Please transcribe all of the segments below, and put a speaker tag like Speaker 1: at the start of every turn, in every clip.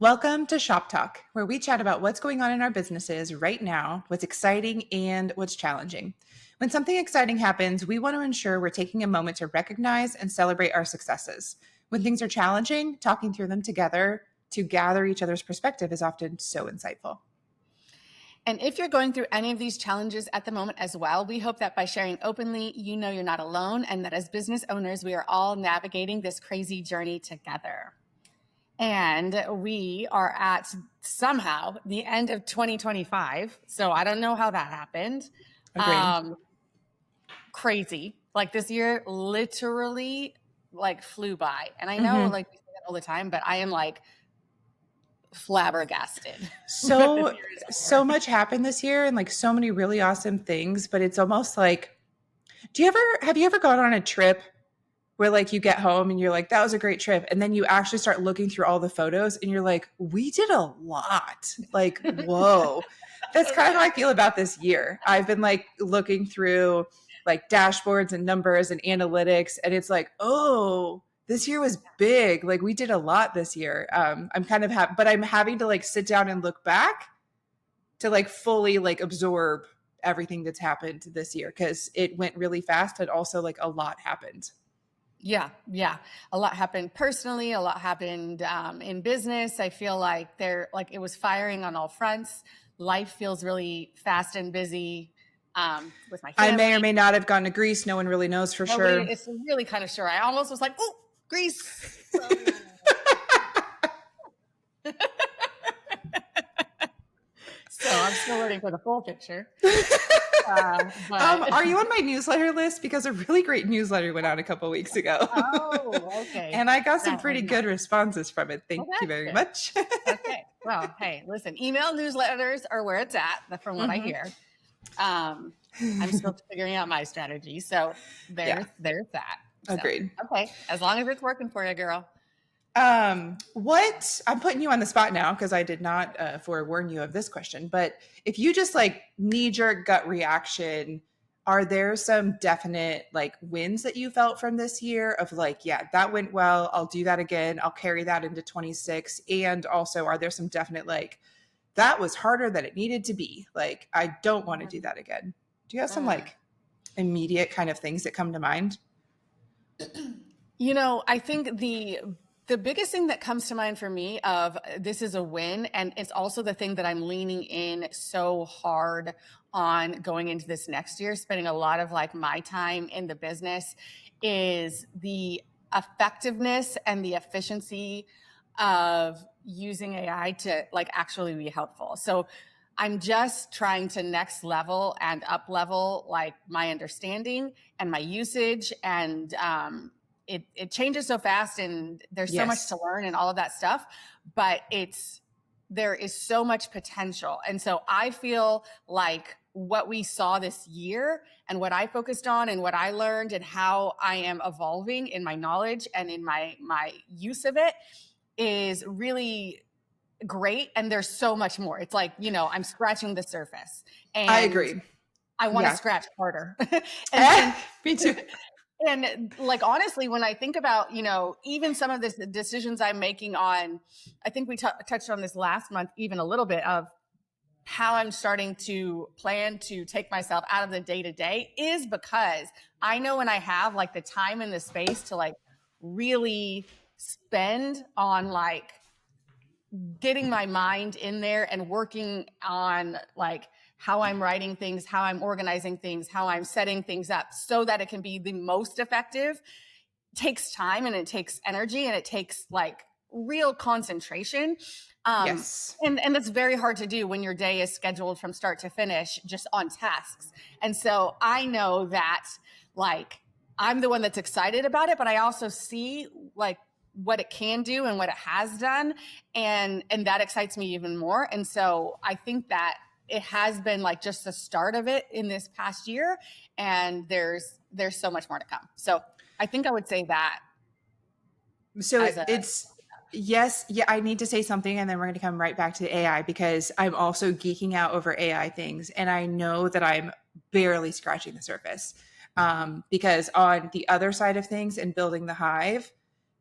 Speaker 1: Welcome to Shop Talk, where we chat about what's going on in our businesses right now, what's exciting, and what's challenging. When something exciting happens, we want to ensure we're taking a moment to recognize and celebrate our successes. When things are challenging, talking through them together to gather each other's perspective is often so insightful.
Speaker 2: And if you're going through any of these challenges at the moment as well, we hope that by sharing openly, you know you're not alone, and that as business owners, we are all navigating this crazy journey together. And we are at somehow the end of 2025. So I don't know how that happened.
Speaker 1: Agreed.
Speaker 2: Crazy. Like this year literally like flew by. And I know like we say that all the time, but I am like flabbergasted.
Speaker 1: So much happened this year and like so many really awesome things, but it's almost like, have you ever gone on a trip where like you get home and you're like, that was a great trip. And then you actually start looking through all the photos and you're like, we did a lot. Like, whoa. That's kind of how I feel about this year. I've been like looking through like dashboards and numbers and analytics, and it's like, oh, this year was big. Like we did a lot this year. I'm kind of but I'm having to like sit down and look back to like fully like absorb everything that's happened this year because it went really fast, and also like a lot happened.
Speaker 2: Yeah. A lot happened personally. A lot happened in business. I feel like it was firing on all fronts. Life feels really fast and busy with my family.
Speaker 1: I may or may not have gone to Greece. No one really knows for sure.
Speaker 2: It's really kind of sure. I almost was like, oh, Greece. So I'm still waiting for the full picture.
Speaker 1: Are you on my newsletter list? Because a really great newsletter went out a couple weeks ago.
Speaker 2: Oh, okay.
Speaker 1: And I got some pretty good responses from it. Thank you very much.
Speaker 2: Okay. Well, hey, listen, email newsletters are where it's at, from what I hear. I'm still figuring out my strategy. So there's that. So,
Speaker 1: agreed.
Speaker 2: Okay. As long as it's working for you, girl.
Speaker 1: What I'm putting you on the spot now because I did not forewarn you of this question, but if you just like knee-jerk gut reaction, are there some definite like wins that you felt from this year of like, yeah, that went well, I'll do that again, I'll carry that into 26? And also, are there some definite like, that was harder than it needed to be, like I don't want to do that again? Do you have some like immediate kind of things that come to mind?
Speaker 2: I think the biggest thing that comes to mind for me of this is a win, and it's also the thing that I'm leaning in so hard on going into this next year, spending a lot of like my time in the business, is the effectiveness and the efficiency of using AI to like actually be helpful. So I'm just trying to next level and up level like my understanding and my usage, and it changes so fast, and there's so much to learn and all of that stuff, but there is so much potential. And so I feel like what we saw this year and what I focused on and what I learned and how I am evolving in my knowledge and in my use of it is really great. And there's so much more. It's like, I'm scratching the surface. And
Speaker 1: I agree.
Speaker 2: I want to scratch harder.
Speaker 1: Me too.
Speaker 2: And like, honestly, when I think about, even some of the decisions I'm making on, I think we touched on this last month, even a little bit, of how I'm starting to plan to take myself out of the day to day, is because I know when I have like the time and the space to like really spend on like getting my mind in there and working on like how I'm writing things, how I'm organizing things, how I'm setting things up so that it can be the most effective, takes time and it takes energy and it takes like real concentration.
Speaker 1: Yes.
Speaker 2: And that's very hard to do when your day is scheduled from start to finish just on tasks. And so I know that like I'm the one that's excited about it, but I also see like what it can do and what it has done. And that excites me even more. And so I think that it has been like just the start of it in this past year, and there's so much more to come. So I think I would say that.
Speaker 1: So yes. Yeah. I need to say something, and then we're going to come right back to AI because I'm also geeking out over AI things. And I know that I'm barely scratching the surface because on the other side of things and building the hive,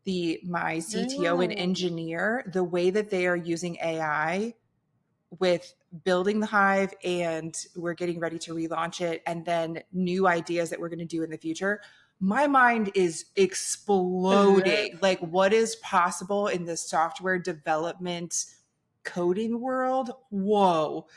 Speaker 1: my CTO and
Speaker 2: Mm.
Speaker 1: engineer, the way that they are using AI with building the hive, and we're getting ready to relaunch it, and then new ideas that we're going to do in the future. My mind is exploding. Like, what is possible in the software development coding world? Whoa.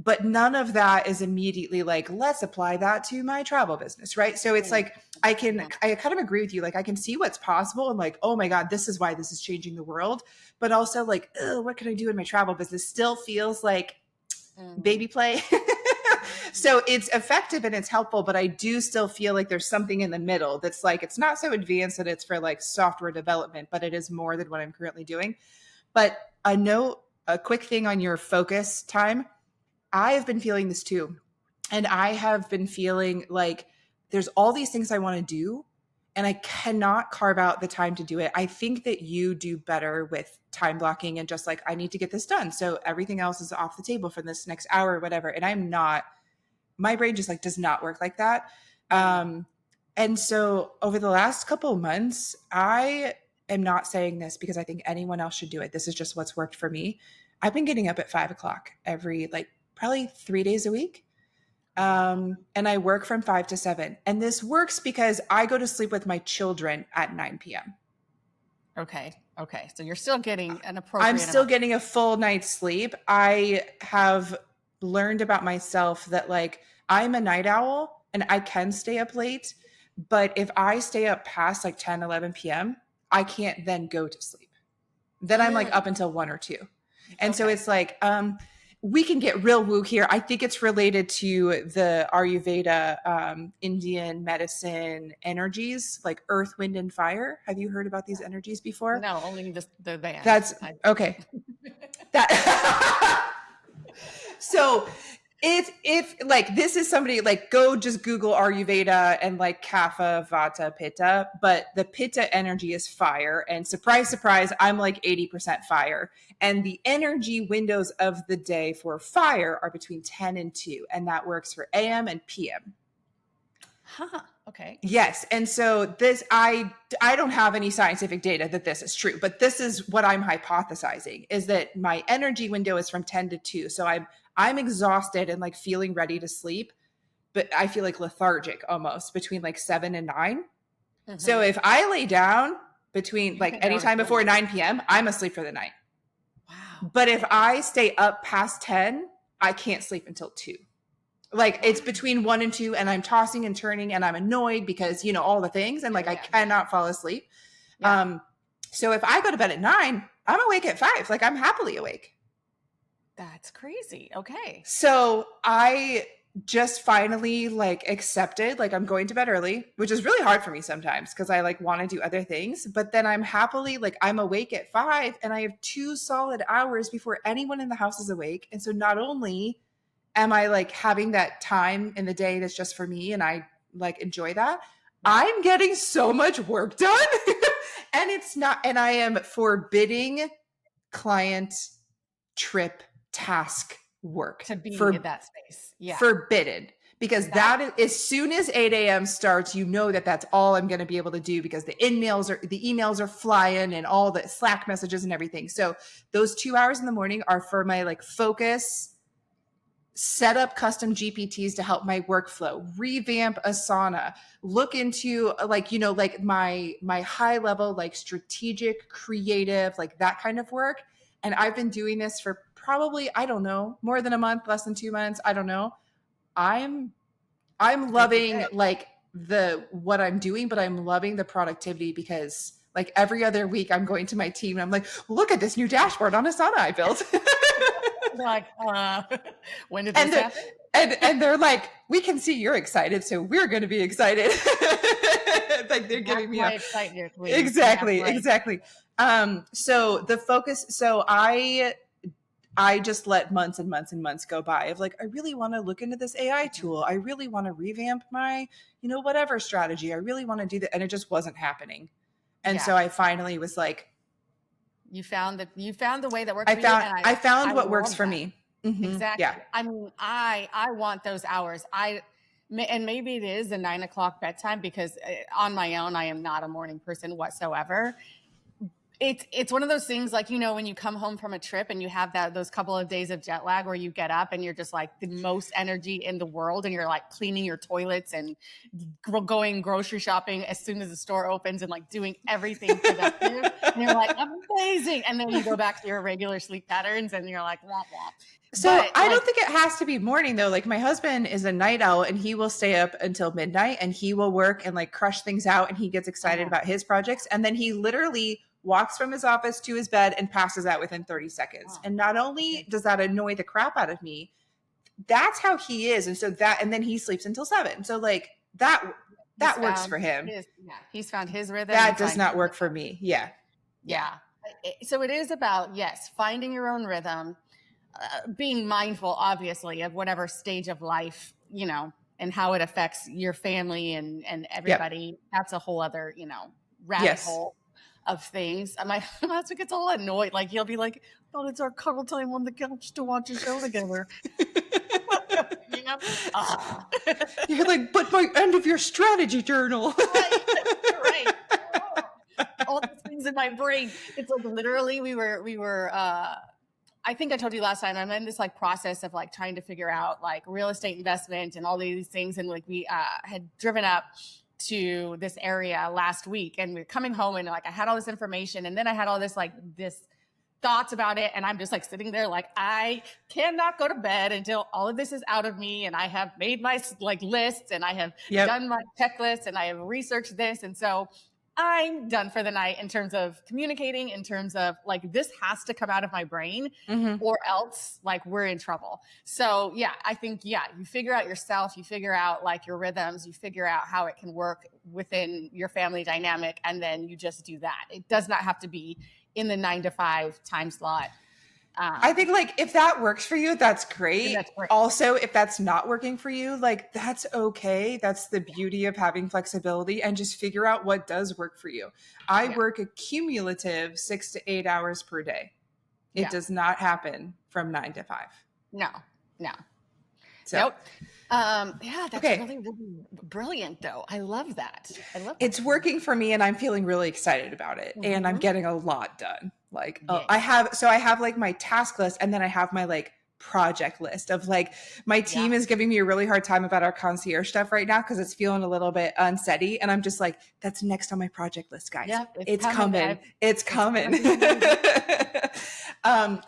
Speaker 1: But none of that is immediately like, let's apply that to my travel business, right? So it's like, I kind of agree with you. Like, I can see what's possible and like, oh my God, this is why this is changing the world. But also like, what can I do in my travel business? Still feels like baby play. So it's effective and it's helpful, but I do still feel like there's something in the middle that's like, it's not so advanced that it's for like software development, but it is more than what I'm currently doing. But a quick thing on your focus time. I have been feeling this too. And I have been feeling like there's all these things I want to do, and I cannot carve out the time to do it. I think that you do better with time blocking and just like, I need to get this done. So everything else is off the table for this next hour or whatever. And I'm not, my brain just like does not work like that. And so over the last couple of months, I am not saying this because I think anyone else should do it. This is just what's worked for me. I've been getting up at 5 o'clock every like probably 3 days a week. And I work from 5 to 7. And this works because I go to sleep with my children at 9 p.m.
Speaker 2: Okay. So you're still getting an appropriate
Speaker 1: I'm still
Speaker 2: amount.
Speaker 1: getting a full night's sleep. I have learned about myself that like I'm a night owl and I can stay up late. But if I stay up past like 10, 11 p.m., I can't then go to sleep. Then I'm like up until 1 or 2. And so it's like, we can get real woo here. I think it's related to the Ayurveda, Indian medicine energies, like earth, wind, and fire. Have you heard about these energies before?
Speaker 2: No, only just the band.
Speaker 1: That's okay. That so if like this is somebody like go just Google Ayurveda and like Kapha, Vata, Pitta, but the Pitta energy is fire, and surprise, surprise, I'm like 80% fire, and the energy windows of the day for fire are between 10 and 2, and that works for AM and PM.
Speaker 2: Okay.
Speaker 1: Yes. And so this, I don't have any scientific data that this is true, but this is what I'm hypothesizing is that my energy window is from 10 to 2. So I'm exhausted and like feeling ready to sleep, but I feel like lethargic almost between like 7 and 9. So if I lay down between like anytime before 9 p.m., I'm asleep for the night.
Speaker 2: Wow.
Speaker 1: But if I stay up past 10, I can't sleep until 2. Like it's between 1 and 2, and I'm tossing and turning and I'm annoyed because, you know, all the things, and like I cannot fall asleep. So if I go to bed at 9, I'm awake at 5. Like I'm happily awake.
Speaker 2: That's crazy. Okay.
Speaker 1: So I just finally like accepted, like I'm going to bed early, which is really hard for me sometimes because I like want to do other things. But then I'm happily like I'm awake at 5, and I have 2 solid hours before anyone in the house is awake. And so not only am I like having that time in the day that's just for me and I like enjoy that, I'm getting so much work done. And it's not, and I am forbidding client trip task work
Speaker 2: to be in that space. Yeah.
Speaker 1: Forbidden. Because that is, as soon as 8 a.m. starts, you know that that's all I'm going to be able to do because the emails are flying and all the Slack messages and everything. So those 2 hours in the morning are for my like focus, set up custom GPTs to help my workflow, revamp Asana, look into like, you know, like my high level, like strategic, creative, like that kind of work. And I've been doing this for probably, I don't know, more than a month, less than 2 months. I don't know. I'm loving like what I'm doing, but I'm loving the productivity because like every other week I'm going to my team and I'm like, look at this new dashboard on Asana I built.
Speaker 2: Like, when did this happen?
Speaker 1: And they're like, we can see you're excited, so we're going to be excited. Like they're giving me
Speaker 2: excited.
Speaker 1: Exactly. So the focus. So I just let months and months and months go by of like, I really want to look into this AI tool. I really want to revamp my, you know, whatever strategy. I really want to do that, and it just wasn't happening. And so I finally was like,
Speaker 2: you found the way that works.
Speaker 1: I found what works for me.
Speaker 2: Mm-hmm. Exactly. Yeah. I mean, I want those hours. And maybe it is a 9 o'clock bedtime because on my own, I am not a morning person whatsoever. It's one of those things like, when you come home from a trip and you have those couple of days of jet lag where you get up and you're just like the most energy in the world and you're like cleaning your toilets and going grocery shopping as soon as the store opens and like doing everything productive. And you're like, amazing. And then you go back to your regular sleep patterns and you're like, womp womp.
Speaker 1: So I don't think it has to be morning though. Like my husband is a night owl and he will stay up until midnight and he will work and like crush things out and he gets excited about his projects. And then he literally walks from his office to his bed and passes out within 30 seconds. And not only does that annoy the crap out of me, that's how he is. And so and then he sleeps until 7. So like that works for him.
Speaker 2: He's found his rhythm.
Speaker 1: That does not work for me. Yeah.
Speaker 2: So it is about, yes, finding your own rhythm, being mindful, obviously, of whatever stage of life, and how it affects your family and everybody. Yep. That's a whole other, rabbit hole of things. My husband gets all annoyed. Like he'll be like, "Oh, it's our cuddle time on the couch to watch a show together."
Speaker 1: You're like, but my end of your strategy journal.
Speaker 2: Right. All these things in my brain. It's like literally we were I think I told you last time, I'm in this like process of like trying to figure out like real estate investment and all these things. And like we had driven up to this area last week and we were coming home and like I had all this information and then I had all this thoughts about it. And I'm just like sitting there like, I cannot go to bed until all of this is out of me. And I have made my like lists and I have done my checklist and I have researched this. And so I'm done for the night in terms of communicating, in terms of like, this has to come out of my brain or else like we're in trouble. So yeah, I think, you figure out yourself, you figure out like your rhythms, you figure out how it can work within your family dynamic. And then you just do that. It does not have to be in the 9 to 5 time slot.
Speaker 1: I think like if that works for you, that's great. Also, if that's not working for you, like that's okay. That's the beauty of having flexibility and just figure out what does work for you. I work a cumulative 6 to 8 hours per day. It does not happen from 9 to 5.
Speaker 2: No.
Speaker 1: So,
Speaker 2: nope. That's really, really brilliant though. I love that.
Speaker 1: It's working for me and I'm feeling really excited about it and I'm getting a lot done. Like I have like my task list and then I have my like project list of like my team is giving me a really hard time about our concierge stuff right now because it's feeling a little bit unsteady and I'm just like, that's next on my project list, guys. It's coming. It's coming.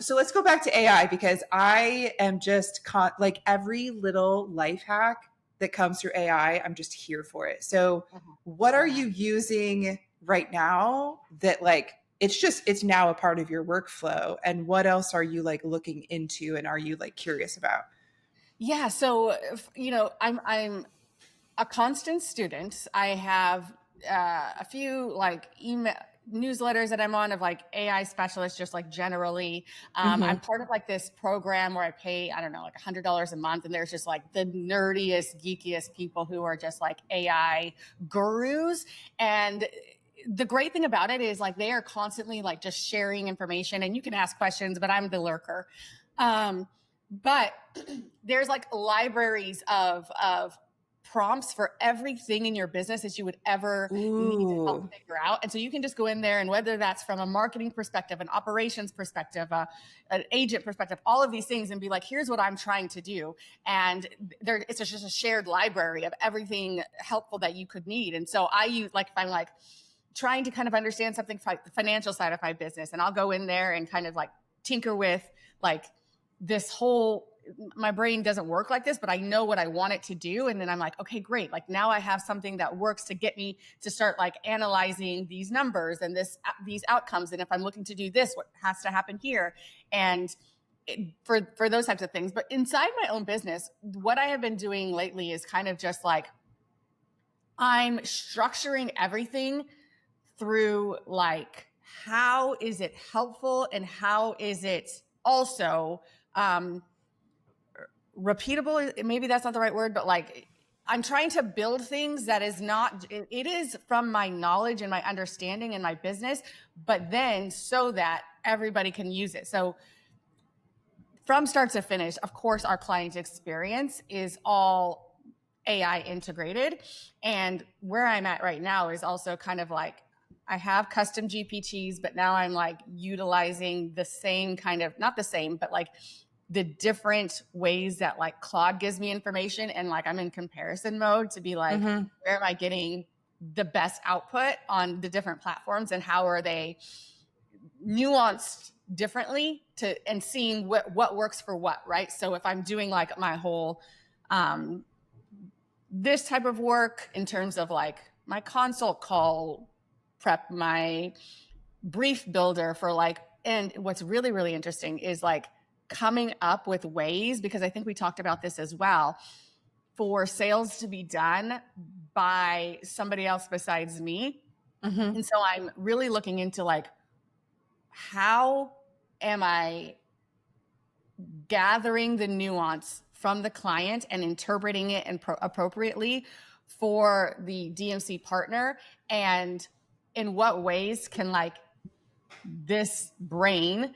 Speaker 1: So let's go back to AI because I am just like every little life hack that comes through AI, I'm just here for it. So what are you using right now that like, it's now a part of your workflow, and what else are you like looking into and are you like curious about?
Speaker 2: Yeah. So, I'm a constant student. I have a few like email newsletters that I'm on of like AI specialists, just like generally. I'm part of like this program where I pay, I don't know, like $100 a month. And there's just like the nerdiest, geekiest people who are just like AI gurus. And the great thing about it is like they are constantly like just sharing information and you can ask questions, but I'm the lurker. But there's like libraries of prompts for everything in your business that you would ever need to help figure out. And so you can just go in there and whether that's from a marketing perspective, an operations perspective, an agent perspective, all of these things and be like, here's what I'm trying to do. And it's just a shared library of everything helpful that you could need. And so I use like, if I'm like trying to kind of understand something from the financial side of my business, and I'll go in there and kind of like tinker with like this whole, my brain doesn't work like this, but I know what I want it to do. And then I'm like, okay, great. Like now I have something that works to get me to start like analyzing these numbers and these outcomes. And if I'm looking to do this, what has to happen here? And for those types of things. But inside my own business, what I have been doing lately is kind of just like, I'm structuring everything through like, how is it helpful and how is it also repeatable? Maybe that's not the right word, but like I'm trying to build things that is not, it is from my knowledge and my understanding in my business, but then so that everybody can use it. So from start to finish, of course, our client experience is all AI integrated. And where I'm at right now is also kind of like I have custom GPTs, but now I'm like utilizing the same kind of, not the same, but like the different ways that like Claude gives me information, and like I'm in comparison mode to be like,
Speaker 1: Mm-hmm.
Speaker 2: where am I getting the best output on the different platforms, and how are they nuanced differently, to and seeing what works for what, right? So if I'm doing like my whole this type of work in terms of like my consult call prep, my brief builder for like, and what's really, really interesting is like coming up with ways, because I think we talked about this as well, for sales to be done by somebody else besides me.
Speaker 1: Mm-hmm.
Speaker 2: And so I'm really looking into like, how am I gathering the nuance from the client and interpreting it and appropriately for the DMC partner, and in what ways can like this brain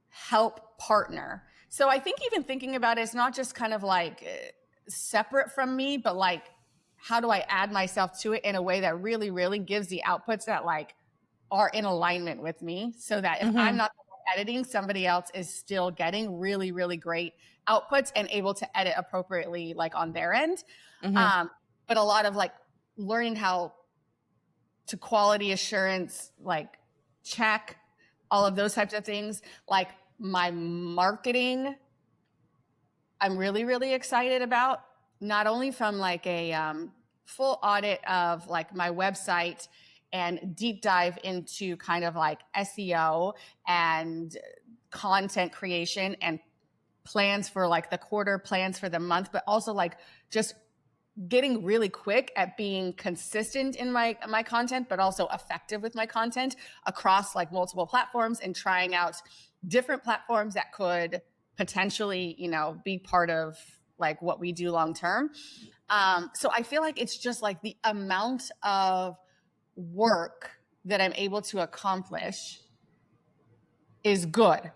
Speaker 2: help partner. So I think even thinking about it, it's not just kind of like separate from me, but like, how do I add myself to it in a way that really, really gives the outputs that like are in alignment with me, so that if I'm
Speaker 1: Mm-hmm.
Speaker 2: not editing, somebody else is still getting really, really great outputs and able to edit appropriately, like on their end.
Speaker 1: Mm-hmm.
Speaker 2: But a lot of like learning how to quality assurance, like check all of those types of things. Like my marketing, I'm really, really excited about, not only from like a full audit of like my website and deep dive into kind of like SEO and content creation and plans for like the quarter, plans for the month, but also like just getting really quick at being consistent in my content, but also effective with my content across like multiple platforms, and trying out different platforms that could potentially, you know, be part of like what we do long term. So I feel like it's just like the amount of work that I'm able to accomplish is good.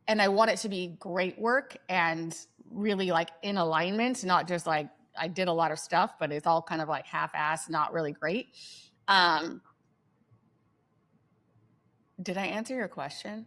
Speaker 2: And I want it to be great work and really like in alignment, not just like I did a lot of stuff, but it's all kind of like half-assed, not really great. Did I answer your question?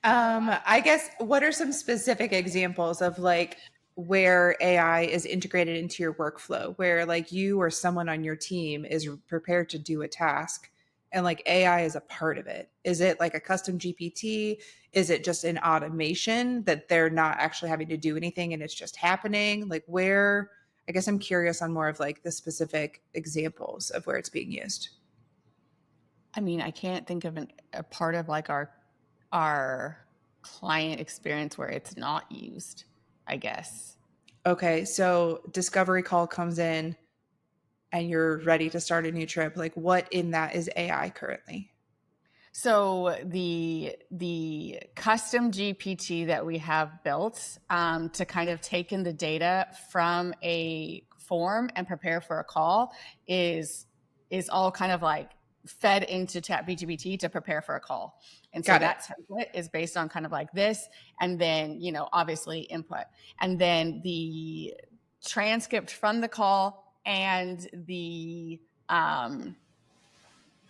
Speaker 1: I guess, what are some specific examples of like where AI is integrated into your workflow, where like you or someone on your team is prepared to do a task and like AI is a part of it? Is it like a custom GPT? Is it just an automation that they're not actually having to do anything and it's just happening? Like where, I guess I'm curious on more of like the specific examples of where it's being used.
Speaker 2: I mean, I can't think of a part of like our client experience where it's not used, I guess.
Speaker 1: Okay, so discovery call comes in and you're ready to start a new trip. Like what in that is AI currently?
Speaker 2: So the custom GPT that we have built to kind of take in the data from a form and prepare for a call is all kind of like fed into ChatGPT to prepare for a call. And so
Speaker 1: Got it.
Speaker 2: that template is based on kind of like this, and then, you know, obviously input, and then the transcript from the call and the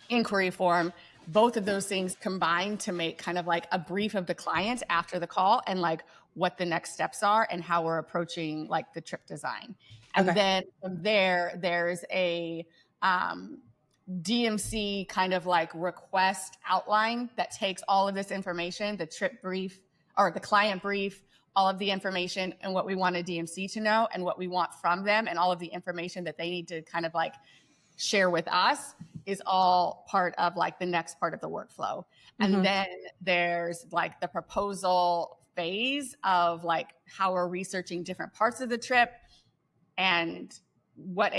Speaker 2: inquiry form, both of those things combined to make kind of like a brief of the client after the call, and like what the next steps are and how we're approaching like the trip design. And
Speaker 1: Okay.
Speaker 2: then from there, there's a DMC kind of like request outline that takes all of this information, the trip brief or the client brief, all of the information and what we want a DMC to know and what we want from them, and all of the information that they need to kind of like share with us, is all part of like the next part of the workflow.
Speaker 1: Mm-hmm.
Speaker 2: And then there's like the proposal phase of like how we're researching different parts of the trip, and what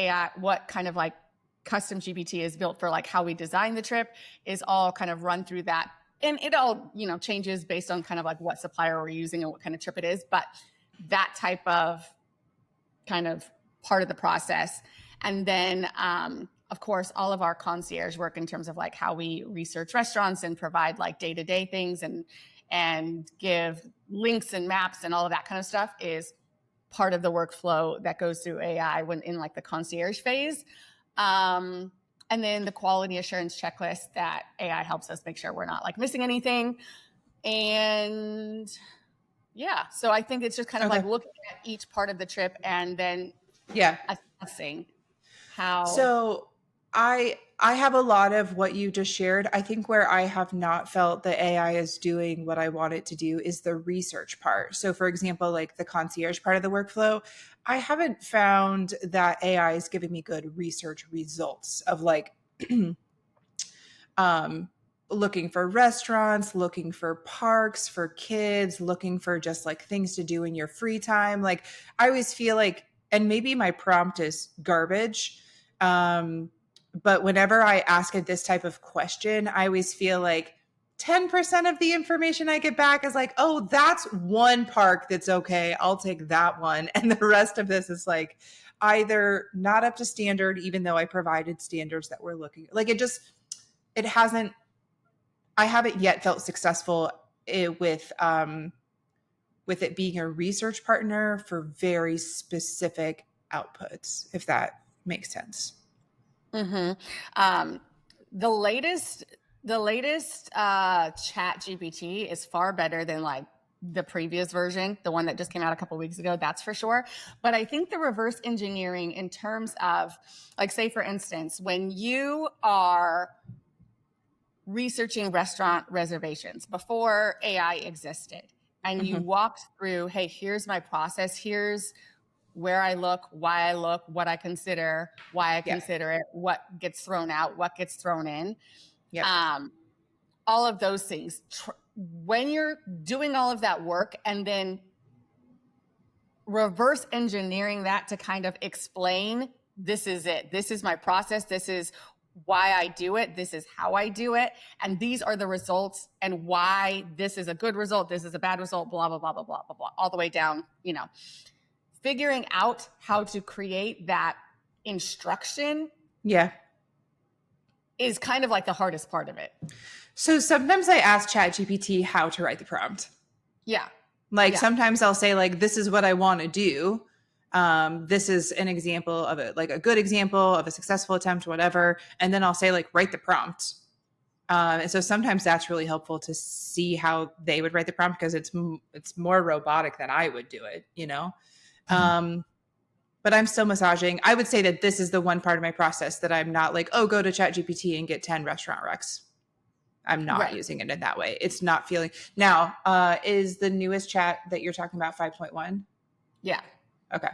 Speaker 2: kind of like custom GPT is built for like how we design the trip, is all kind of run through that. And it all, you know, changes based on kind of like what supplier we're using and what kind of trip it is, but that type of kind of part of the process. And then, of course, all of our concierge work in terms of like how we research restaurants and provide like day-to-day things and give links and maps and all of that kind of stuff is part of the workflow that goes through AI when in like the concierge phase. And And then the quality assurance checklist that AI helps us make sure we're not like missing anything. And yeah, so I think it's just kind of like
Speaker 1: Okay.
Speaker 2: looking at each part of the trip and then
Speaker 1: Yeah.
Speaker 2: assessing how.
Speaker 1: So I have a lot of what you just shared. I think where I have not felt that AI is doing what I want it to do is the research part. So for example, like the concierge part of the workflow, I haven't found that AI is giving me good research results of like um looking for restaurants, looking for parks for kids, looking for just like things to do in your free time. Like I always feel like, and maybe my prompt is garbage, but whenever I ask it this type of question, I always feel like 10% of the information I get back is like, oh, that's one park that's okay, I'll take that one. And the rest of this is like either not up to standard, even though I provided standards that we're looking like. It hasn't, I haven't yet felt successful with it being a research partner for very specific outputs, if that makes sense.
Speaker 2: Mm-hmm. Um, the latest, Chat GPT is far better than like the previous version, the one that just came out a couple weeks ago. That's for sure. But I think the reverse engineering in terms of, like, say for instance, when you are researching restaurant reservations before AI existed, and you
Speaker 1: Mm-hmm.
Speaker 2: walked through, hey, here's my process, here's where I look, why I look, what I consider, why I
Speaker 1: Yeah.
Speaker 2: consider it, what gets thrown out, what gets thrown in,
Speaker 1: Yep.
Speaker 2: all of those things. When you're doing all of that work and then reverse engineering that to kind of explain, this is it, this is my process, this is why I do it, this is how I do it, and these are the results, and why this is a good result, this is a bad result, blah, blah, blah, blah, blah, blah, blah, all the way down, figuring out how to create that instruction
Speaker 1: Yeah.
Speaker 2: is kind of like the hardest part of it.
Speaker 1: So sometimes I ask ChatGPT how to write the prompt.
Speaker 2: Yeah.
Speaker 1: Like
Speaker 2: Yeah.
Speaker 1: sometimes I'll say like, this is what I want to do. This is an example of it, like a good example of a successful attempt, whatever. And then I'll say like, write the prompt. And so sometimes that's really helpful to see how they would write the prompt, because it's more robotic than I would do it, but I'm still massaging. I would say that this is the one part of my process that I'm not like, oh, go to ChatGPT and get 10 restaurant recs. I'm not
Speaker 2: Right.
Speaker 1: using it in that way. It's not feeling now. Is the newest chat that you're talking about 5.1?
Speaker 2: Yeah.
Speaker 1: Okay.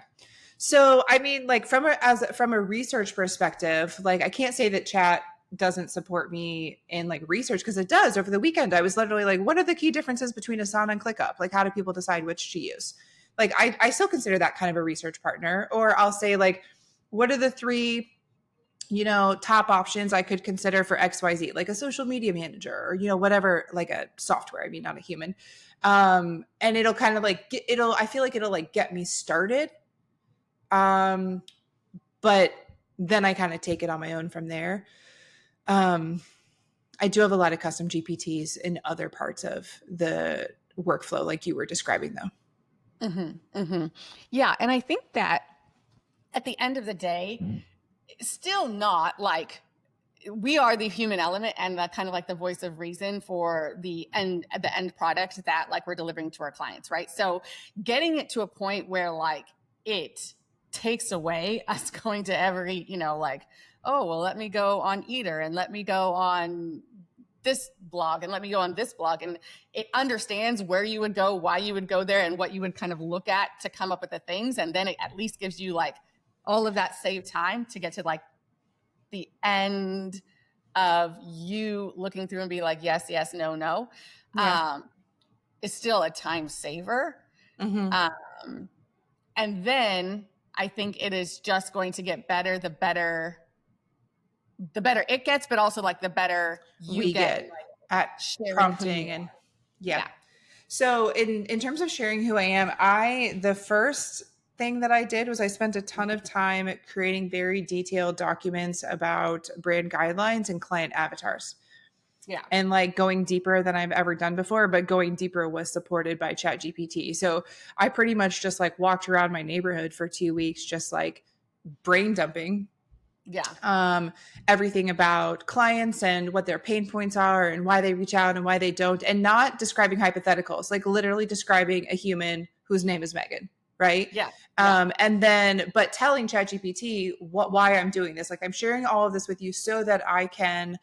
Speaker 1: So I mean, like from a research perspective, like I can't say that chat doesn't support me in like research, because it does. Over the weekend, I was literally like, what are the key differences between Asana and ClickUp? Like, how do people decide which to use? Like, I still consider that kind of a research partner. Or I'll say like, what are the three, top options I could consider for XYZ, like a social media manager or, whatever, like a software, I mean, not a human. And it'll kind of like, I feel like it'll like get me started. But then I kind of take it on my own from there. I do have a lot of custom GPTs in other parts of the workflow, like you were describing, though.
Speaker 2: Mm-hmm, mm-hmm. Yeah. And I think that at the end of the day, still not like we are the human element and the kind of like the voice of reason for the end product that like we're delivering to our clients, right? So getting it to a point where like it takes away us going to every, like, oh, well, let me go on Eater and let me go on this blog and let me go on this blog, and it understands where you would go, why you would go there, and what you would kind of look at to come up with the things. And then it at least gives you like all of that saved time to get to like the end of you looking through and be like, yes, yes, no, no.
Speaker 1: Yeah.
Speaker 2: It's still a time saver.
Speaker 1: Mm-hmm.
Speaker 2: And then I think it is just going to get better, the better it gets, but also like the better you get
Speaker 1: like, at prompting and yeah. So in terms of sharing who I am, the first thing that I did was I spent a ton of time creating very detailed documents about brand guidelines and client avatars.
Speaker 2: Yeah.
Speaker 1: And like going deeper than I've ever done before, but going deeper was supported by ChatGPT. So I pretty much just like walked around my neighborhood for 2 weeks, just like brain dumping
Speaker 2: Yeah.
Speaker 1: um, everything about clients and what their pain points are and why they reach out and why they don't, and not describing hypotheticals, like literally describing a human whose name is Megan, right?
Speaker 2: Yeah. Yeah.
Speaker 1: And then, but telling ChatGPT why I'm doing this. Like I'm sharing all of this with you so that I can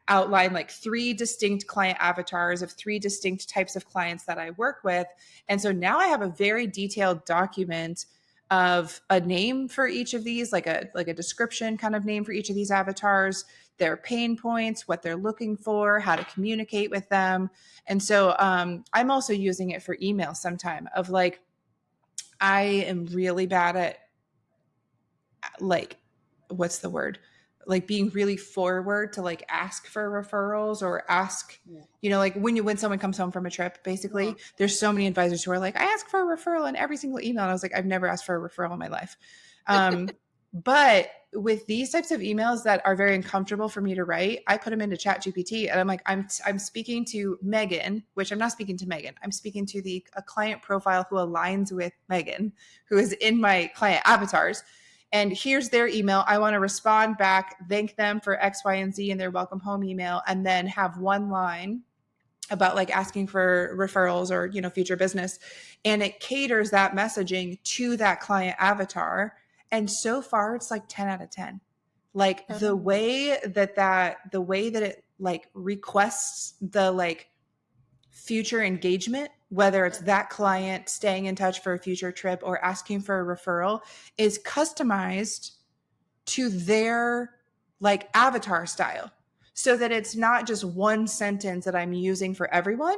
Speaker 1: outline like 3 distinct client avatars of 3 distinct types of clients that I work with. And so now I have a very detailed document of a name for each of these, like a description kind of name for each of these avatars, their pain points, what they're looking for, how to communicate with them. And so I'm also using it for email sometime of like, I am really bad at like, what's the word? Like being really forward to like ask for referrals or ask,
Speaker 2: Yeah.
Speaker 1: like when someone comes home from a trip, basically,
Speaker 2: Mhm.
Speaker 1: there's so many advisors who are like, I ask for a referral in every single email. And I was like, I've never asked for a referral in my life. But with these types of emails that are very uncomfortable for me to write, I put them into ChatGPT and I'm like, I'm speaking to Megan, which I'm not speaking to Megan. I'm speaking to a client profile who aligns with Megan, who is in my client avatars. And here's their email. I want to respond back, thank them for X, Y, and Z in their welcome home email, and then have one line about like asking for referrals or, future business. And it caters that messaging to that client avatar. And so far it's like 10 out of 10. Like the
Speaker 2: Oh.
Speaker 1: way that it like requests the like future engagement, whether it's that client staying in touch for a future trip or asking for a referral, is customized to their like avatar style so that it's not just one sentence that I'm using for everyone.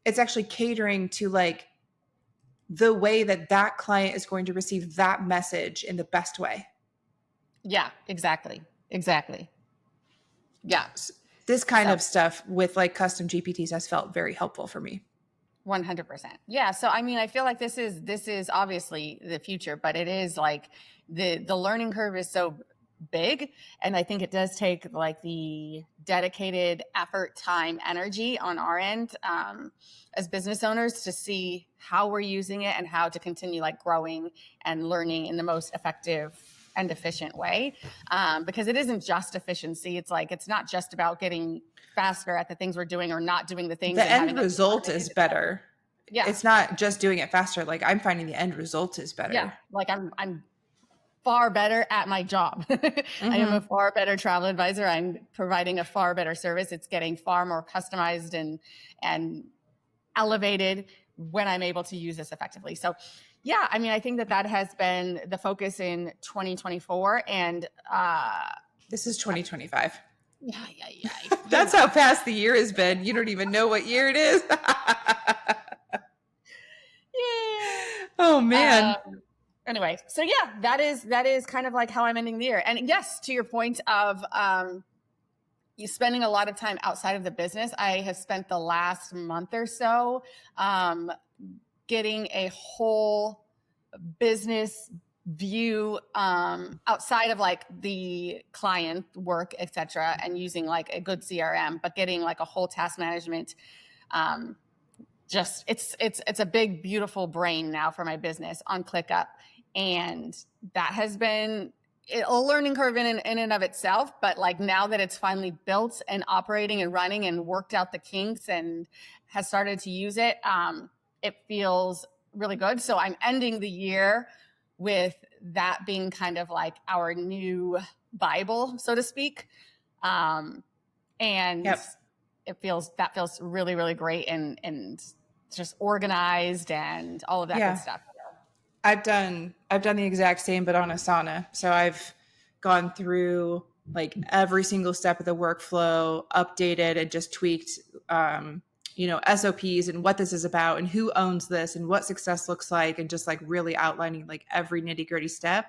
Speaker 1: It's actually catering to like the way that that client is going to receive that message in the best way.
Speaker 2: Yeah, exactly. Exactly. Yeah.
Speaker 1: This kind
Speaker 2: So
Speaker 1: of stuff with like custom GPTs has felt very helpful for me.
Speaker 2: 100%. Yeah. So I mean, I feel like this is obviously the future, but it is like the learning curve is so big, and I think it does take like the dedicated effort, time, energy on our end as business owners to see how we're using it and how to continue like growing and learning in the most effective and efficient way. Because it isn't just efficiency. It's like it's not just about getting faster at the things we're doing or not doing the things
Speaker 1: The
Speaker 2: and having
Speaker 1: end
Speaker 2: it be
Speaker 1: result
Speaker 2: automated.
Speaker 1: is
Speaker 2: It's like,
Speaker 1: better.
Speaker 2: yeah,
Speaker 1: It's not just doing it faster. Like I'm finding the end result is
Speaker 2: yeah.
Speaker 1: better.
Speaker 2: Like I'm far better at my job. I am a
Speaker 1: Mm-hmm.
Speaker 2: far better travel advisor. I'm providing a far better service. It's getting far more customized and elevated when I'm able to use this effectively. So yeah, I mean, I think that has been the focus in 2024, and
Speaker 1: This is 2025.
Speaker 2: yeah, yeah, yeah.
Speaker 1: That's how fast the year has been. You don't even know what year it is. Oh
Speaker 2: Yeah.
Speaker 1: man.
Speaker 2: Anyway, so yeah, that is kind of like how I'm ending the year. And yes, to your point of you spending a lot of time outside of the business, I have spent the last month or so getting a whole business view outside of like the client work, etc., and using like a good CRM, but getting like a whole task management just it's a big beautiful brain now for my business on ClickUp, and that has been a learning curve in and of itself. But like now that it's finally built and operating and running and worked out the kinks and has started to use it, it feels really good. So I'm ending the year with that being kind of like our new Bible, so to speak, and
Speaker 1: Yep.
Speaker 2: that feels really really great and just organized and all of that good
Speaker 1: Yeah.
Speaker 2: stuff.
Speaker 1: I've done the exact same, but on Asana. So I've gone through like every single step of the workflow, updated and just tweaked, SOPs and what this is about and who owns this and what success looks like, and just like really outlining like every nitty gritty step.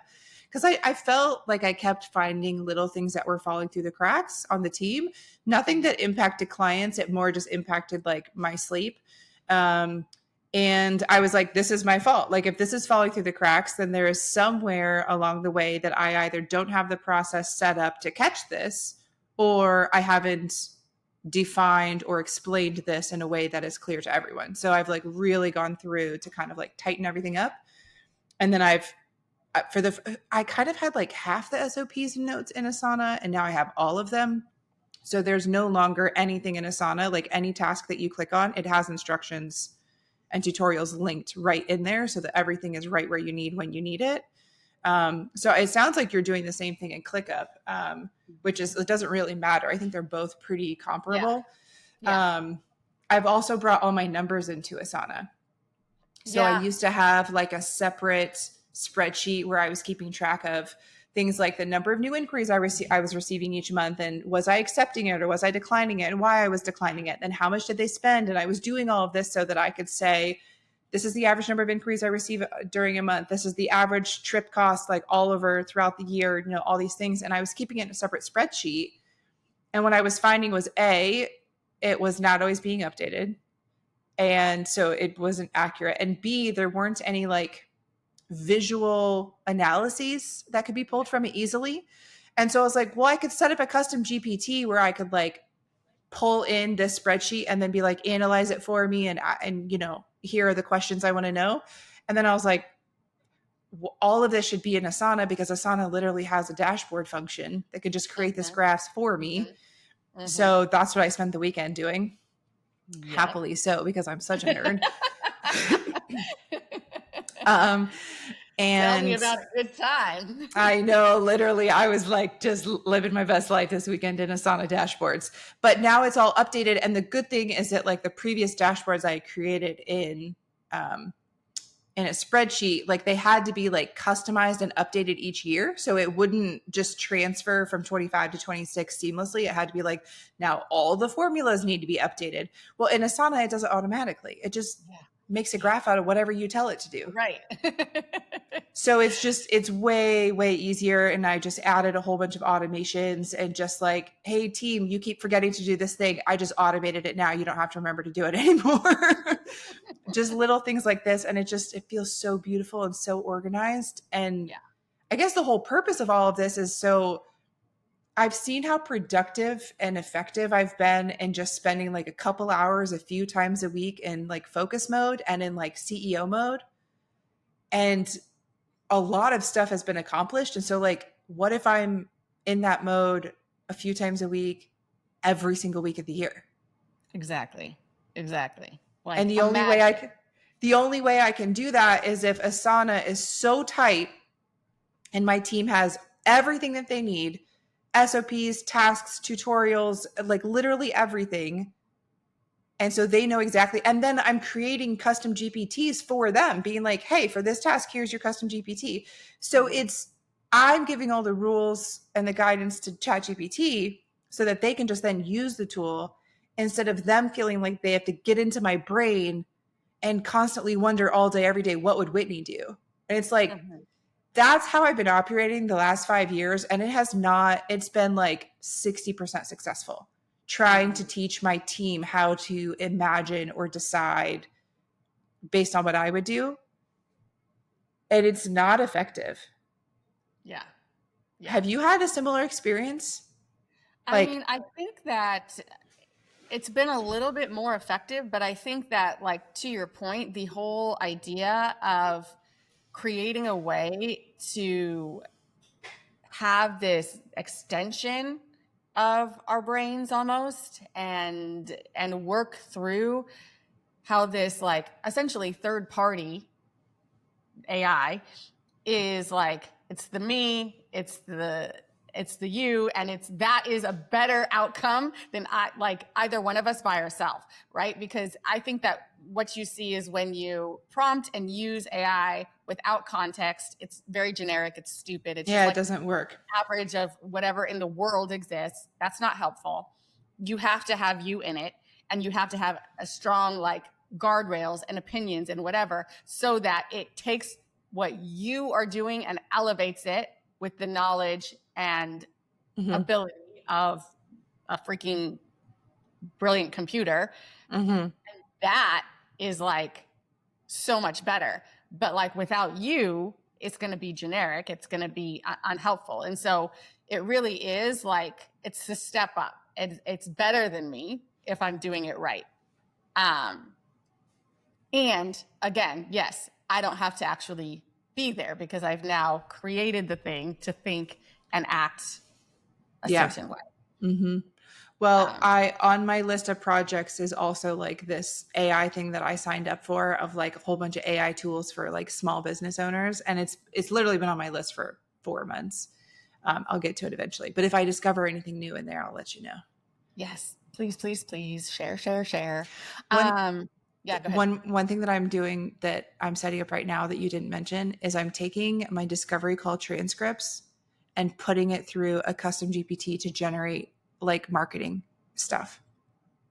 Speaker 1: Because I felt like I kept finding little things that were falling through the cracks on the team. Nothing that impacted clients. It more just impacted like my sleep. Um, and I was like, this is my fault. Like, if this is falling through the cracks, then there is somewhere along the way that I either don't have the process set up to catch this, or I haven't defined or explained this in a way that is clear to everyone. So I've like really gone through to kind of like tighten everything up. And then I've I kind of had like half the SOPs and notes in Asana, and now I have all of them. So there's no longer anything in Asana, like any task that you click on, it has instructions and tutorials linked right in there so that everything is right where you need when you need it. So it sounds like you're doing the same thing in ClickUp, which is, it doesn't really matter. I think they're both pretty
Speaker 2: Yeah.
Speaker 1: comparable.
Speaker 2: Yeah.
Speaker 1: I've also brought all my numbers into Asana. So I
Speaker 2: Yeah.
Speaker 1: used to have like a separate spreadsheet where I was keeping track of things like the number of new inquiries I was receiving each month, and was I accepting it or was I declining it, and why I was declining it, and how much did they spend. And I was doing all of this so that I could say, this is the average number of inquiries I receive during a month. This is the average trip cost, like all over throughout the year, you know, all these things. And I was keeping it in a separate spreadsheet. And what I was finding was it was not always being updated. And so it wasn't accurate. And B, there weren't any like visual analyses that could be pulled from it easily. And so I was like, well, I could set up a custom GPT where I could like pull in this spreadsheet and then be like, analyze it for me. And, you know, here are the questions I want to know. And then I was like, all of this should be in Asana, because Asana literally has a dashboard function that could just create this graphs for me.
Speaker 2: Mm-hmm.
Speaker 1: So that's what I spent the weekend doing.
Speaker 2: Yep.
Speaker 1: Happily so, because I'm such a nerd. And
Speaker 2: tell me about a good time.
Speaker 1: I know, literally, I was like just living my best life this weekend in Asana dashboards. But now it's all updated. And the good thing is that like the previous dashboards I created in a spreadsheet, like they had to be like customized and updated each year. So it wouldn't just transfer from 25 to 26 seamlessly. It had to be like, now all the formulas need to be updated. Well, in Asana, it does it automatically. It just makes a graph out of whatever you tell it to do.
Speaker 2: Right.
Speaker 1: So it's way, way easier. And I just added a whole bunch of automations and just like, hey team, you keep forgetting to do this thing. I just automated it now. You don't have to remember to do it anymore. Just little things like this. And it feels so beautiful and so organized. And I guess the whole purpose of all of this is so I've seen how productive and effective I've been in just spending like a couple hours a few times a week in like focus mode and in like CEO mode. And a lot of stuff has been accomplished. And so like, what if I'm in that mode a few times a week, every single week of the year?
Speaker 2: Exactly. Like,
Speaker 1: and the only way I can do that is if Asana is so tight and my team has everything that they need, SOPs, tasks, tutorials, like literally everything. And so they know exactly. And then I'm creating custom GPTs for them, being like, hey, for this task, here's your custom GPT. So I'm giving all the rules and the guidance to ChatGPT so that they can just then use the tool, instead of them feeling like they have to get into my brain and constantly wonder all day, every day, what would Whitney do? And it's like, that's how I've been operating the last 5 years. And it's been like 60% successful, trying to teach my team how to imagine or decide based on what I would do. And it's not effective.
Speaker 2: Yeah.
Speaker 1: Have you had a similar experience?
Speaker 2: I mean, I think that it's been a little bit more effective, but I think that, like, to your point, the whole idea of creating a way to have this extension of our brains almost and work through how this like essentially third party AI is like, it's the me, it's the you, and that is a better outcome than either one of us by ourselves, right? Because I think that what you see is when you prompt and use AI without context, it's very generic, it's stupid. It's
Speaker 1: it doesn't work.
Speaker 2: Average of whatever in the world exists. That's not helpful. You have to have you in it, and you have to have a strong like guardrails and opinions and whatever, so that it takes what you are doing and elevates it with the knowledge and ability of a freaking brilliant computer. And that is like so much better. But like without you, it's going to be generic. It's going to be unhelpful. And so it really is like, it's a step up. It's better than me if I'm doing it right. And again, yes, I don't have to actually be there because I've now created the thing to think and act a
Speaker 1: Yeah.
Speaker 2: certain way.
Speaker 1: Mm-hmm. Well, on my list of projects is also like this AI thing that I signed up for, of like a whole bunch of AI tools for like small business owners. And it's literally been on my list for 4 months. I'll get to it eventually. But if I discover anything new in there, I'll let you know.
Speaker 2: Yes. Please, please, please share.
Speaker 1: One,
Speaker 2: Yeah, go ahead.
Speaker 1: one thing that I'm doing that I'm setting up right now that you didn't mention is I'm taking my discovery call transcripts and putting it through a custom GPT to generate like marketing stuff,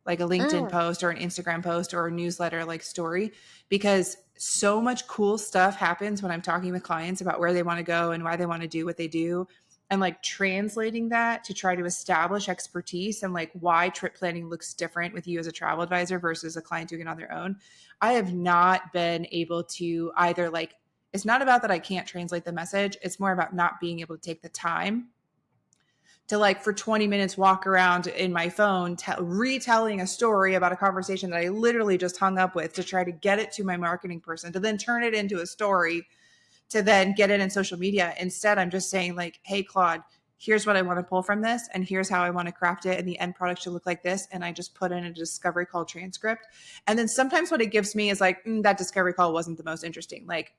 Speaker 1: like a LinkedIn
Speaker 2: Mm,
Speaker 1: post or an Instagram post or a newsletter like story, because so much cool stuff happens when I'm talking with clients about where they want to go and why they want to do what they do, and like translating that to try to establish expertise and like why trip planning looks different with you as a travel advisor versus a client doing it on their own. I have not been able to either, like, it's not about that I can't translate the message. It's more about not being able to take the time to, like, for 20 minutes walk around in my phone retelling a story about a conversation that I literally just hung up with to try to get it to my marketing person to then turn it into a story to then get it in social media. Instead, I'm just saying, like, hey, Claude, here's what I want to pull from this, and here's how I want to craft it, and the end product should look like this. And I just put in a discovery call transcript. And then sometimes what it gives me is like, that discovery call wasn't the most interesting, like,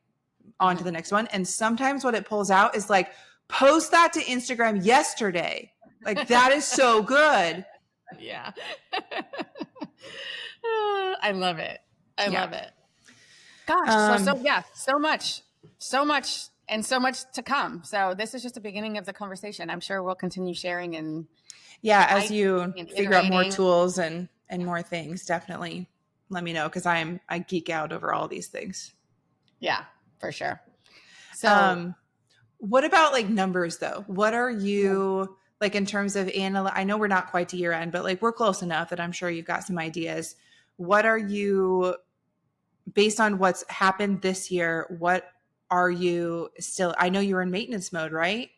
Speaker 1: on to the next one. And sometimes what it pulls out is like, post that to Instagram yesterday. Like, that is so good.
Speaker 2: yeah. I love it. I love it. Gosh. So much, and so much to come. So this is just the beginning of the conversation. I'm sure we'll continue sharing and
Speaker 1: as you figure out more
Speaker 2: iterating.
Speaker 1: tools and more things, definitely let me know, because I geek out over all these things.
Speaker 2: Yeah, for sure. So
Speaker 1: what about like numbers though? What are you like in terms of I know we're not quite to year end, but like we're close enough that I'm sure you've got some ideas. What are you, based on what's happened this year, what are you still, I know you're in maintenance mode, right?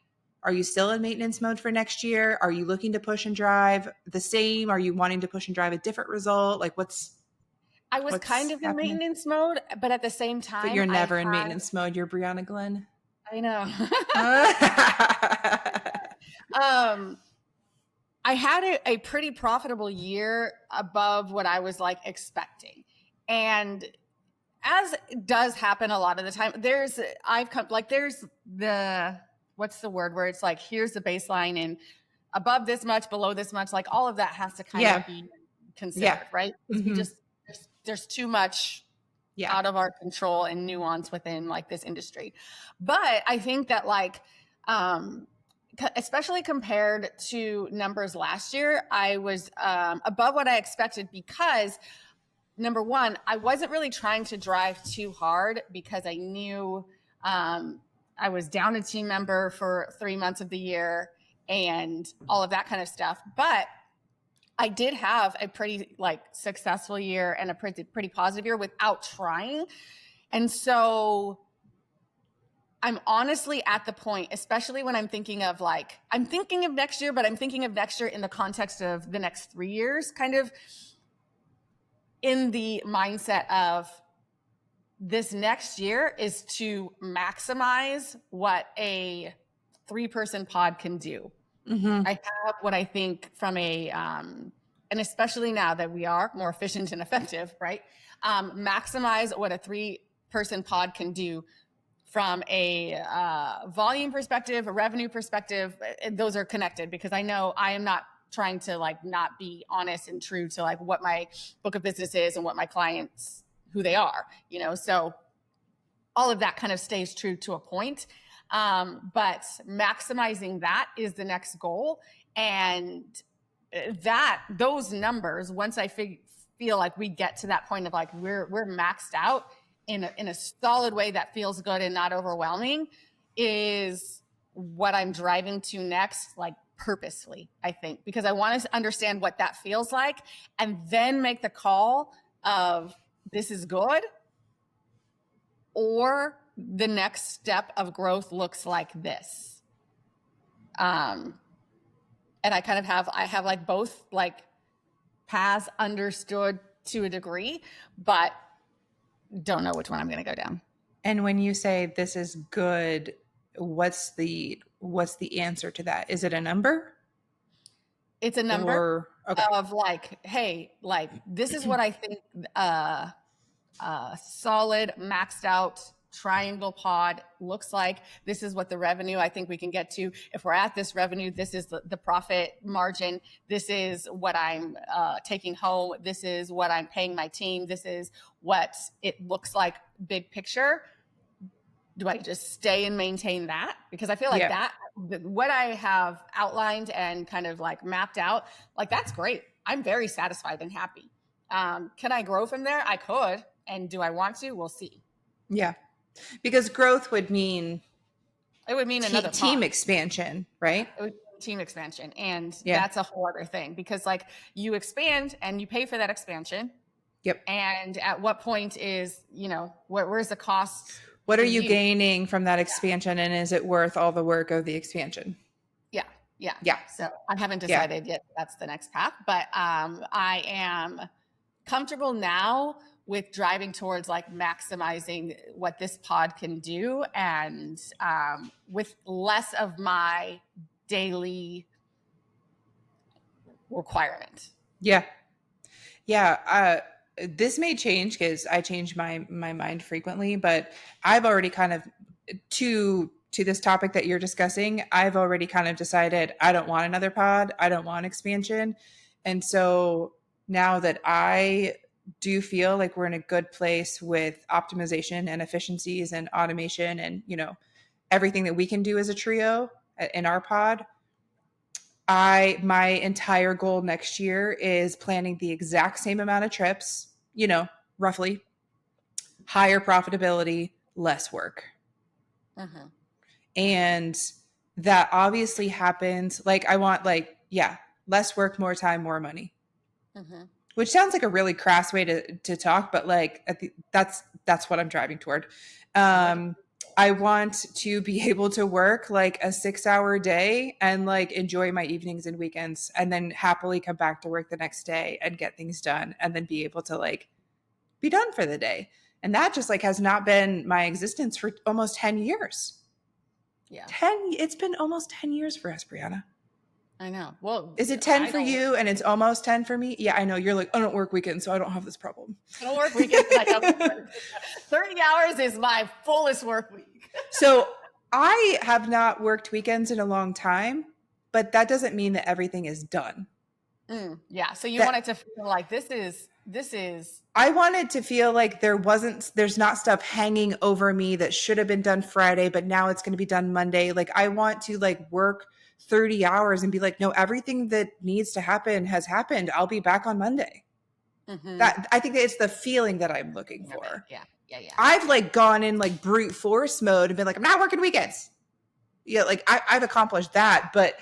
Speaker 1: Are you still in maintenance mode for next year? Are you looking to push and drive the same? Are you wanting to push and drive a different result? Like
Speaker 2: I was kind
Speaker 1: what's
Speaker 2: of in
Speaker 1: happening?
Speaker 2: maintenance mode, but at the same
Speaker 1: But
Speaker 2: time,
Speaker 1: you're never in maintenance mode. You're Brianna Glenn.
Speaker 2: I know. I had a pretty profitable year above what I was like expecting. And as does happen a lot of the time, there's the, what's the word, where it's like, here's the baseline and above this much, below this much, like all of that has to kind of be considered, right? Because we just, there's too much out of our control and nuance within like this industry. But I think that like, especially compared to numbers last year, I was above what I expected because number one, I wasn't really trying to drive too hard because I knew I was down a team member for 3 months of the year and all of that kind of stuff. But I did have a pretty like successful year and a pretty positive year without trying. And so I'm honestly at the point, especially when I'm thinking of next year, but I'm thinking of next year in the context of the next 3 years, kind of in the mindset of this next year is to maximize what a 3-person pod can do. I have what I think from and especially now that we are more efficient and effective, right? Maximize what a 3-person pod can do from a volume perspective, a revenue perspective. Those are connected because I know I am not trying to like not be honest and true to like what my book of business is and what my clients, who they are, so all of that kind of stays true to a point. But maximizing that is the next goal. And those numbers, once I feel like we get to that point of like, we're maxed out in a solid way that feels good and not overwhelming, is what I'm driving to next, like purposefully, I think, because I want to understand what that feels like and then make the call of this is good, or the next step of growth looks like this. And I kind of have like both like paths understood to a degree, but don't know which one I'm going to go down.
Speaker 1: And when you say this is good, what's the answer to that? Is it a number
Speaker 2: It's a number
Speaker 1: or okay.
Speaker 2: of like, hey, like this is what I think solid, maxed out triangle pod looks like. This is what the revenue I think we can get to. If we're at this revenue, this is the profit margin. This is what I'm taking home. This is what I'm paying my team. This is what it looks like big picture. Do I just stay and maintain that? Because I feel like
Speaker 1: Yeah.
Speaker 2: that, what I have outlined and kind of like mapped out, like that's great. I'm very satisfied and happy. Can I grow from there? I could. And do I want to? We'll see.
Speaker 1: Yeah. Because growth would mean
Speaker 2: It would mean another
Speaker 1: team
Speaker 2: pod.
Speaker 1: expansion, right?
Speaker 2: It would mean team expansion. And
Speaker 1: Yeah.
Speaker 2: that's a whole other thing because like you expand and you pay for that expansion.
Speaker 1: Yep.
Speaker 2: And at what point is, where's the cost?
Speaker 1: What
Speaker 2: for
Speaker 1: are you gaining from that expansion, and is it worth all the work of the expansion?
Speaker 2: Yeah. Yeah.
Speaker 1: Yeah.
Speaker 2: So I haven't decided yet. That's the next path, but I am comfortable now with driving towards like maximizing what this pod can do and with less of my daily requirement.
Speaker 1: Yeah. Yeah. This may change because I change my mind frequently, but I've already kind of to this topic that you're discussing, I've already kind of decided I don't want another pod. I don't want expansion. And so now that I do feel like we're in a good place with optimization and efficiencies and automation and, everything that we can do as a trio in our pod, my entire goal next year is planning the exact same amount of trips, roughly, higher profitability, less work.
Speaker 2: Mm-hmm.
Speaker 1: And that obviously happens. Like I want less work, more time, more money.
Speaker 2: Mm-hmm.
Speaker 1: Which sounds like a really crass way to talk, but like that's what I'm driving toward. I want to be able to work like a 6-hour day and like enjoy my evenings and weekends and then happily come back to work the next day and get things done and then be able to like be done for the day. And that just like has not been my existence for almost 10 years.
Speaker 2: Yeah.
Speaker 1: It's been almost 10 years for us, Brianna.
Speaker 2: I know. Well,
Speaker 1: is it 10 for you and it's almost 10 for me? Yeah, I know. You're like, I don't work weekends, so I don't have this problem.
Speaker 2: I don't work weekends. 30 hours is my fullest work week.
Speaker 1: So I have not worked weekends in a long time, but that doesn't mean that everything is done.
Speaker 2: Yeah. So you want it to feel like this is.
Speaker 1: I wanted to feel like there's not stuff hanging over me that should have been done Friday, but now it's going to be done Monday. Like I want to like work 30 hours and be like, no, everything that needs to happen has happened. I'll be back on Monday. Mm-hmm. That I think that it's the feeling that I'm looking for.
Speaker 2: Yeah.
Speaker 1: I've like gone in like brute force mode and been like, I'm not working weekends. Yeah. Like I've accomplished that, but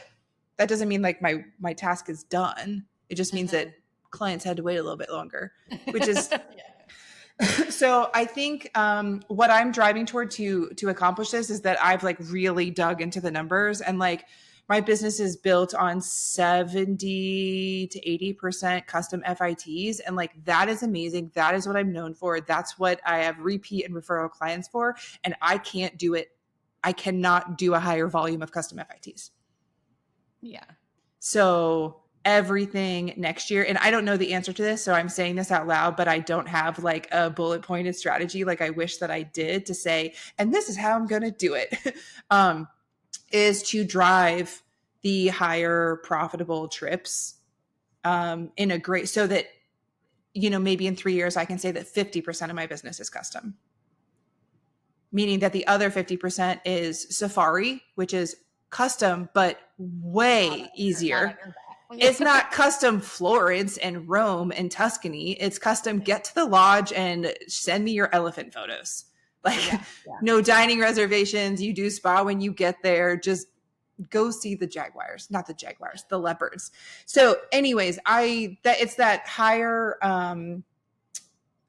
Speaker 1: that doesn't mean like my task is done. It just means that clients had to wait a little bit longer, which is so I think what I'm driving toward to accomplish this is that I've like really dug into the numbers and like my business is built on 70 to 80% custom FITs. And like, that is amazing. That is what I'm known for. That's what I have repeat and referral clients for. And I can't do it. I cannot do a higher volume of custom FITs.
Speaker 2: Yeah.
Speaker 1: So everything next year, and I don't know the answer to this, so I'm saying this out loud, but I don't have like a bullet pointed strategy like I wish that I did to say, and this is how I'm going to do it. Is to drive the higher profitable trips in a great, so that, maybe in 3 years I can say that 50% of my business is custom. Meaning that the other 50% is Safari, which is custom, but way easier. It's not custom Florence and Rome and Tuscany. It's custom get to the lodge and send me your elephant photos. Like no dining reservations. You do spa when you get there. Just go see the jaguars, not the jaguars, the leopards. So anyways, it's that higher,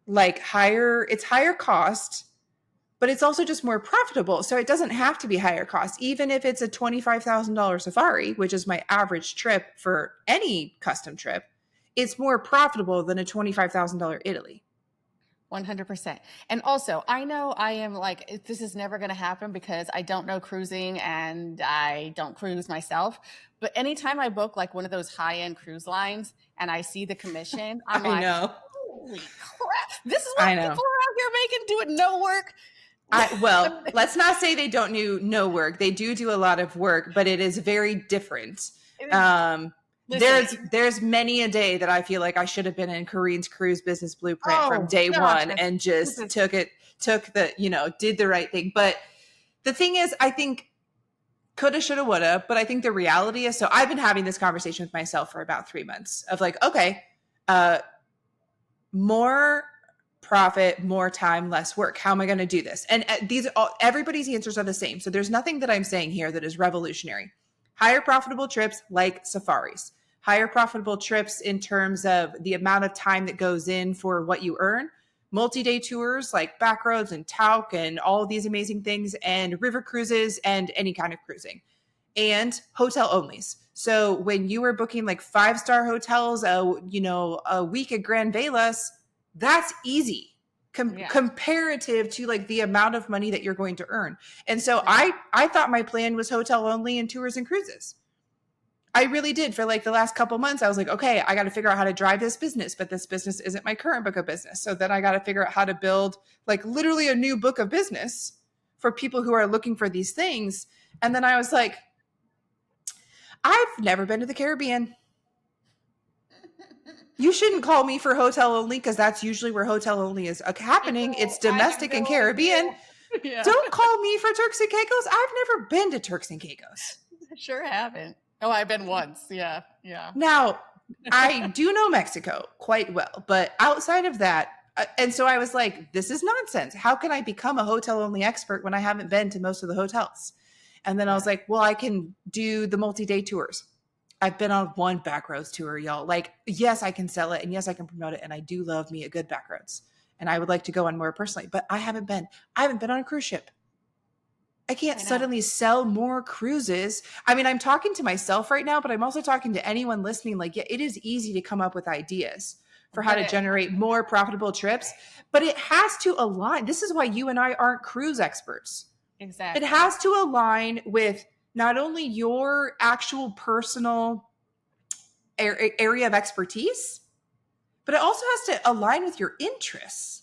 Speaker 1: it's higher cost, but it's also just more profitable. So it doesn't have to be higher cost. Even if it's a $25,000 safari, which is my average trip for any custom trip, it's more profitable than a $25,000 Italy.
Speaker 2: 100%. And also, I know I am like, this is never going to happen because I don't know cruising and I don't cruise myself. But anytime I book like one of those high end cruise lines and I see the commission, I'm
Speaker 1: I
Speaker 2: like,
Speaker 1: know.
Speaker 2: holy crap, this is what
Speaker 1: I know.
Speaker 2: people are out here making, doing no work.
Speaker 1: Well, let's not say they don't do no work. They do a lot of work, but it is very different. Um,
Speaker 2: Listen,
Speaker 1: there's many a day that I feel like I should have been in Kareen's cruise business blueprint from
Speaker 2: oh
Speaker 1: day
Speaker 2: gosh,
Speaker 1: one and just took the, did the right thing. But the thing is, I think coulda, shoulda, woulda, but I think the reality is, so I've been having this conversation with myself for about 3 months of like, okay, more profit, more time, less work. How am I going to do this? And everybody's answers are the same. So there's nothing that I'm saying here that is revolutionary. Higher profitable trips like safaris, higher profitable trips in terms of the amount of time that goes in for what you earn, multi-day tours like backroads and Tauk and all of these amazing things, and river cruises and any kind of cruising, and hotel onlys. So when you were booking like 5-star hotels, a week at Grand Velas, that's easy comparative to like the amount of money that you're going to earn. And so I thought my plan was hotel only and tours and cruises. I really did. For like the last couple months, I was like, okay, I got to figure out how to drive this business, but this business isn't my current book of business. So then I got to figure out how to build like literally a new book of business for people who are looking for these things. And then I was like, I've never been to the Caribbean. You shouldn't call me for hotel only because that's usually where hotel only is happening. It's domestic and Caribbean. Yeah. Don't call me for Turks and Caicos. I've never been to Turks and Caicos.
Speaker 2: I sure haven't. Oh, I've been once. Yeah. Yeah.
Speaker 1: Now, I do know Mexico quite well, but outside of that, and so I was like, this is nonsense. How can I become a hotel only expert when I haven't been to most of the hotels? And then I was like, well, I can do the multi-day tours. I've been on one backroads tour, y'all. Like, yes, I can sell it and yes, I can promote it. And I do love me a good backroads. And I would like to go on more personally, but I haven't been on a cruise ship. I can't suddenly sell more cruises. I mean, I'm talking to myself right now, but I'm also talking to anyone listening. Like, yeah, it is easy to come up with ideas for how to generate more profitable trips, but it has to align. This is why you and I aren't cruise experts.
Speaker 2: Exactly.
Speaker 1: It has to align with not only your actual personal area of expertise, but it also has to align with your interests.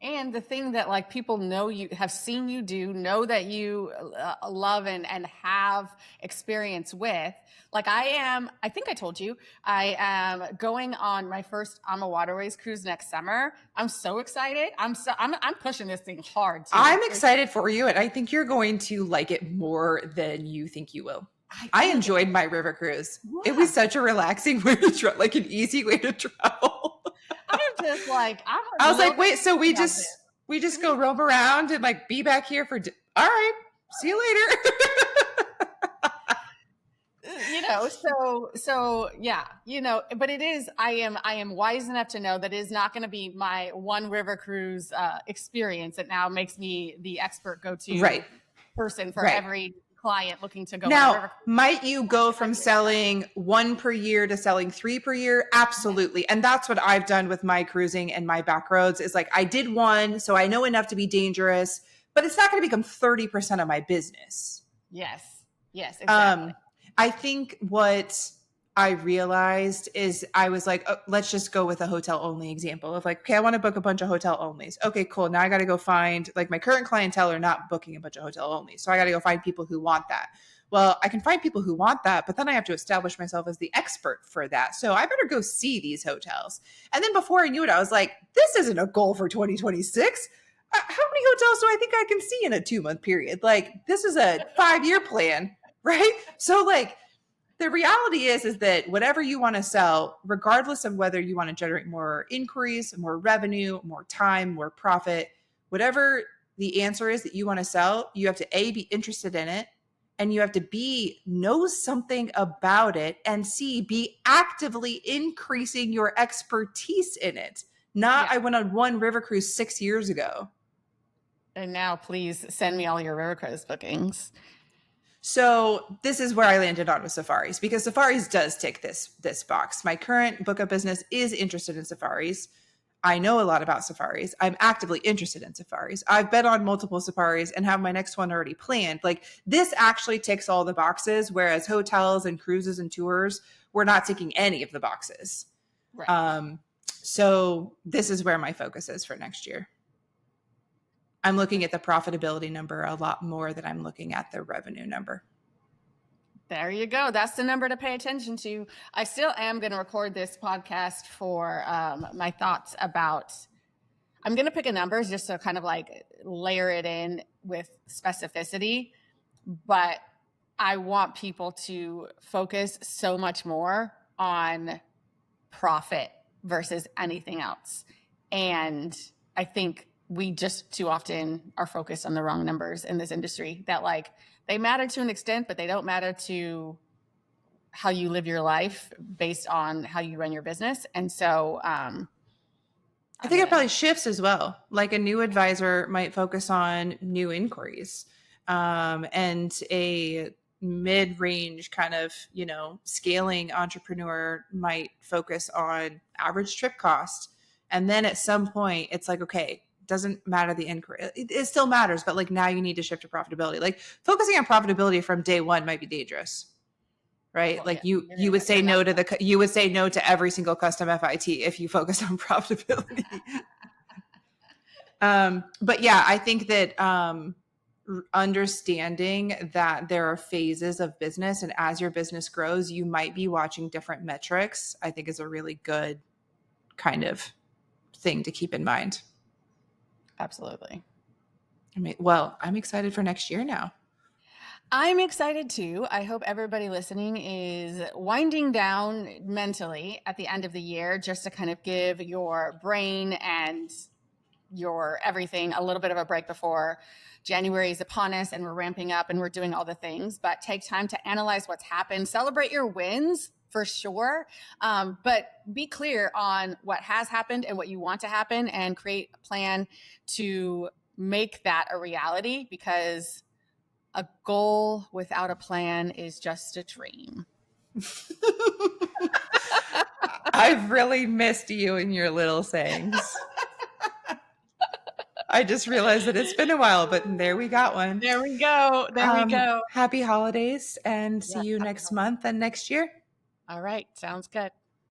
Speaker 2: And the thing that like people know you have seen you do, know that you love and have experience with. Like I think I told you, I am going on my first Ama Waterways cruise next summer. I'm so excited. I'm pushing this thing hard too.
Speaker 1: I'm excited for you, and I think you're going to like it more than you think you will. I enjoyed my river cruise. Yeah. It was such a relaxing way to travel, like an easy way to travel.
Speaker 2: I'm just like,
Speaker 1: I was like, wait, so we just go roam around and like be back here for, all right, see you later.
Speaker 2: So yeah, but it is, I am wise enough to know that it is not going to be my one river cruise experience that now makes me the expert go-to person for every client looking to go.
Speaker 1: Now, might you go from selling 1 per year to selling 3 per year? Absolutely. And that's what I've done with my cruising and my backroads is like, I did 1, so I know enough to be dangerous, but it's not going to become 30% of my business.
Speaker 2: Yes, exactly.
Speaker 1: I think what I realized is I was like, oh, let's just go with a hotel only example of like, okay, I want to book a bunch of hotel onlys. Okay, cool. Now I got to go find like my current clientele are not booking a bunch of hotel onlys. So I got to go find people who want that. Well, I can find people who want that, but then I have to establish myself as the expert for that. So I better go see these hotels. And then before I knew it, I was like, this isn't a goal for 2026. How many hotels do I think I can see in a 2-month period? Like this is a 5-year plan, right? So like, the reality is that whatever you want to sell, regardless of whether you want to generate more inquiries, more revenue, more time, more profit, whatever the answer is that you want to sell, you have to A, be interested in it, and you have to B, know something about it, and C, be actively increasing your expertise in it. Not I went on one river cruise 6 years ago.
Speaker 2: And now please send me all your river cruise bookings.
Speaker 1: So this is where I landed on with safaris because safaris does tick this box. My current book of business is interested in safaris. I know a lot about safaris. I'm actively interested in safaris. I've been on multiple safaris and have my next one already planned. Like this actually ticks all the boxes, whereas hotels and cruises and tours, we're not ticking any of the boxes.
Speaker 2: Right.
Speaker 1: So this is where my focus is for next year. I'm looking at the profitability number a lot more than I'm looking at the revenue number.
Speaker 2: There you go. That's the number to pay attention to. I still am going to record this podcast for my thoughts about. I'm going to pick a number just to kind of like layer it in with specificity, but I want people to focus so much more on profit versus anything else. And I think we just too often are focused on the wrong numbers in this industry, that like they matter to an extent, but they don't matter to how you live your life based on how you run your business. And so
Speaker 1: I think it probably shifts as well. Like a new advisor might focus on new inquiries, and a mid-range kind of, scaling entrepreneur might focus on average trip cost. And then at some point it's like, okay, doesn't matter the inquiry. It still matters, but like now you need to shift to profitability. Like focusing on profitability from day one might be dangerous, right?
Speaker 2: well,
Speaker 1: Like
Speaker 2: yeah,
Speaker 1: you would say no to you would say no to every single custom FIT if you focus on profitability. But yeah, I think that understanding that there are phases of business, and as your business grows, you might be watching different metrics, I think is a really good kind of thing to keep in mind.
Speaker 2: Absolutely.
Speaker 1: I mean, well, I'm excited for next year now.
Speaker 2: I'm excited too. I hope everybody listening is winding down mentally at the end of the year, just to kind of give your brain and your everything a little bit of a break before January is upon us and we're ramping up and we're doing all the things. But take time to analyze what's happened, celebrate your wins for sure, but be clear on what has happened and what you want to happen, and create a plan to make that a reality, because a goal without a plan is just a dream.
Speaker 1: I've really missed you and your little sayings. I just realized that it's been a while, but there we got one.
Speaker 2: There we go. There we go.
Speaker 1: Happy holidays, and see
Speaker 2: Yes,
Speaker 1: you next month and next year.
Speaker 2: all right. Sounds good.